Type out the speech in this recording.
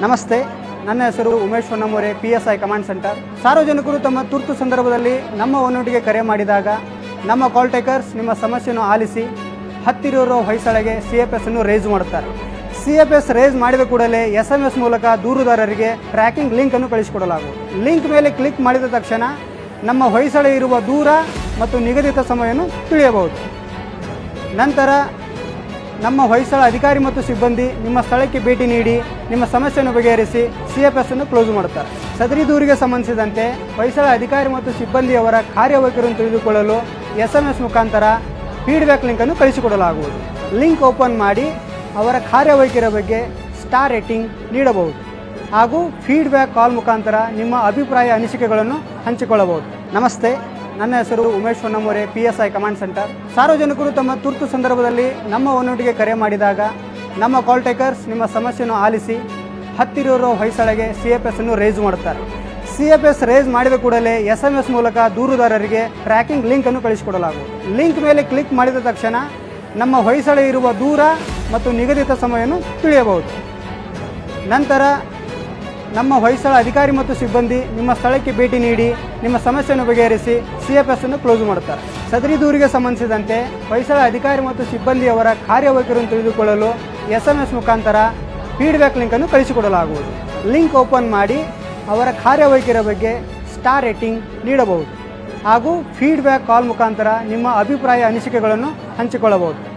ನಮಸ್ತೆ, ನನ್ನ ಹೆಸರು ಉಮೇಶ್ ಹೊನ್ನಮೂರೆ, PSI ಕಮಾಂಡ್ ಸೆಂಟರ್. ಸಾರ್ವಜನಿಕರು ತಮ್ಮ ತುರ್ತು ಸಂದರ್ಭದಲ್ಲಿ ನಮ್ಮ ಒನ್ನೊಟ್ಟಿಗೆ ಕರೆ ಮಾಡಿದಾಗ ನಮ್ಮ ಕಾಲ್ ಟೇಕರ್ಸ್ ನಿಮ್ಮ ಸಮಸ್ಯೆಯನ್ನು ಆಲಿಸಿ ಹತ್ತಿರ ಹೊಯ್ಸಳಗೆ CFS ಅನ್ನು ರೇಸ್ ಮಾಡುತ್ತಾರೆ. CFS ರೇಸ್ ಮಾಡಿದ ಕೂಡಲೇ SMS ಮೂಲಕ ದೂರುದಾರರಿಗೆ ಟ್ರ್ಯಾಕಿಂಗ್ ಲಿಂಕ್ ಅನ್ನು ಕಳಿಸಿಕೊಡಲಾಗುವುದು. ಲಿಂಕ್ ಮೇಲೆ ಕ್ಲಿಕ್ ಮಾಡಿದ ತಕ್ಷಣ ನಮ್ಮ ಹೊಯ್ಸಳ ಇರುವ ದೂರ ಮತ್ತು ನಿಗದಿತ ಸಮಯವನ್ನು ತಿಳಿಯಬಹುದು. ನಂತರ ನಮ್ಮ ಹೊಯ್ಸಳ ಅಧಿಕಾರಿ ಮತ್ತು ಸಿಬ್ಬಂದಿ ನಿಮ್ಮ ಸ್ಥಳಕ್ಕೆ ಭೇಟಿ ನೀಡಿ ನಿಮ್ಮ ಸಮಸ್ಯೆಯನ್ನು ಬಗೆಹರಿಸಿ CFS ಅನ್ನು ಕ್ಲೋಸ್ ಮಾಡುತ್ತಾರೆ. ಸದರಿ ದೂರಿಗೆ ಸಂಬಂಧಿಸಿದಂತೆ ಹೊಯ್ಸಳ ಅಧಿಕಾರಿ ಮತ್ತು ಸಿಬ್ಬಂದಿಯವರ ಕಾರ್ಯವೈಖರಿಯನ್ನು ತಿಳಿದುಕೊಳ್ಳಲು SMS ಮುಖಾಂತರ ಫೀಡ್ಬ್ಯಾಕ್ ಲಿಂಕನ್ನು ಕಳಿಸಿಕೊಡಲಾಗುವುದು. ಲಿಂಕ್ ಓಪನ್ ಮಾಡಿ ಅವರ ಕಾರ್ಯವೈಖರಿಯ ಬಗ್ಗೆ ಸ್ಟಾರ್ ರೇಟಿಂಗ್ ನೀಡಬಹುದು ಹಾಗೂ ಫೀಡ್ಬ್ಯಾಕ್ ಕಾಲ್ ಮುಖಾಂತರ ನಿಮ್ಮ ಅಭಿಪ್ರಾಯ ಅನಿಸಿಕೆಗಳನ್ನು ಹಂಚಿಕೊಳ್ಳಬಹುದು. ನಮಸ್ತೆ, ನನ್ನ ಹೆಸರು ಉಮೇಶ್ ಹೊನ್ನಮೂರೆ, PSI ಕಮಾಂಡ್ ಸೆಂಟರ್. ಸಾರ್ವಜನಿಕರು ತಮ್ಮ ತುರ್ತು ಸಂದರ್ಭದಲ್ಲಿ ನಮ್ಮ ಒನ್ನೊಟ್ಟಿಗೆ ಕರೆ ಮಾಡಿದಾಗ ನಮ್ಮ ಕಾಲ್ ಟೇಕರ್ಸ್ ನಿಮ್ಮ ಸಮಸ್ಯೆಯನ್ನು ಆಲಿಸಿ ಹತ್ತಿರ ಹೊಯ್ಸಳಗೆ CFS ಅನ್ನು ರೇಸ್ ಮಾಡುತ್ತಾರೆ. CFS ರೇಸ್ ಮಾಡಿದ ಕೂಡಲೇ SMS ಮೂಲಕ ದೂರುದಾರರಿಗೆ ಟ್ರ್ಯಾಕಿಂಗ್ ಲಿಂಕ್ ಅನ್ನು ಕಳಿಸಿಕೊಡಲಾಗುವುದು. ಲಿಂಕ್ ಮೇಲೆ ಕ್ಲಿಕ್ ಮಾಡಿದ ತಕ್ಷಣ ನಮ್ಮ ಹೊಯ್ಸಳ ಇರುವ ದೂರ ಮತ್ತು ನಿಗದಿತ ಸಮಯವನ್ನು ತಿಳಿಯಬಹುದು. ನಂತರ ನಮ್ಮ ಹೊಯ್ಸಳ ಅಧಿಕಾರಿ ಮತ್ತು ಸಿಬ್ಬಂದಿ ನಿಮ್ಮ ಸ್ಥಳಕ್ಕೆ ಭೇಟಿ ನೀಡಿ ನಿಮ್ಮ ಸಮಸ್ಯೆಯನ್ನು ಬಗೆಹರಿಸಿ CFS ಅನ್ನು ಕ್ಲೋಸ್ ಮಾಡುತ್ತಾರೆ. ಸದರಿ ದೂರಿಗೆ ಸಂಬಂಧಿಸಿದಂತೆ ಹೊಯ್ಸಳ ಅಧಿಕಾರಿ ಮತ್ತು ಸಿಬ್ಬಂದಿಯವರ ಕಾರ್ಯವೈಖರಿಯನ್ನು ತಿಳಿದುಕೊಳ್ಳಲು SMS ಮುಖಾಂತರ ಫೀಡ್ಬ್ಯಾಕ್ ಲಿಂಕನ್ನು ಕಳಿಸಿಕೊಡಲಾಗುವುದು. ಲಿಂಕ್ ಓಪನ್ ಮಾಡಿ ಅವರ ಕಾರ್ಯವೈಖರಿಯ ಬಗ್ಗೆ ಸ್ಟಾರ್ ರೇಟಿಂಗ್ ನೀಡಬಹುದು ಹಾಗೂ ಫೀಡ್ಬ್ಯಾಕ್ ಕಾಲ್ ಮುಖಾಂತರ ನಿಮ್ಮ ಅಭಿಪ್ರಾಯ ಅನಿಸಿಕೆಗಳನ್ನು ಹಂಚಿಕೊಳ್ಳಬಹುದು.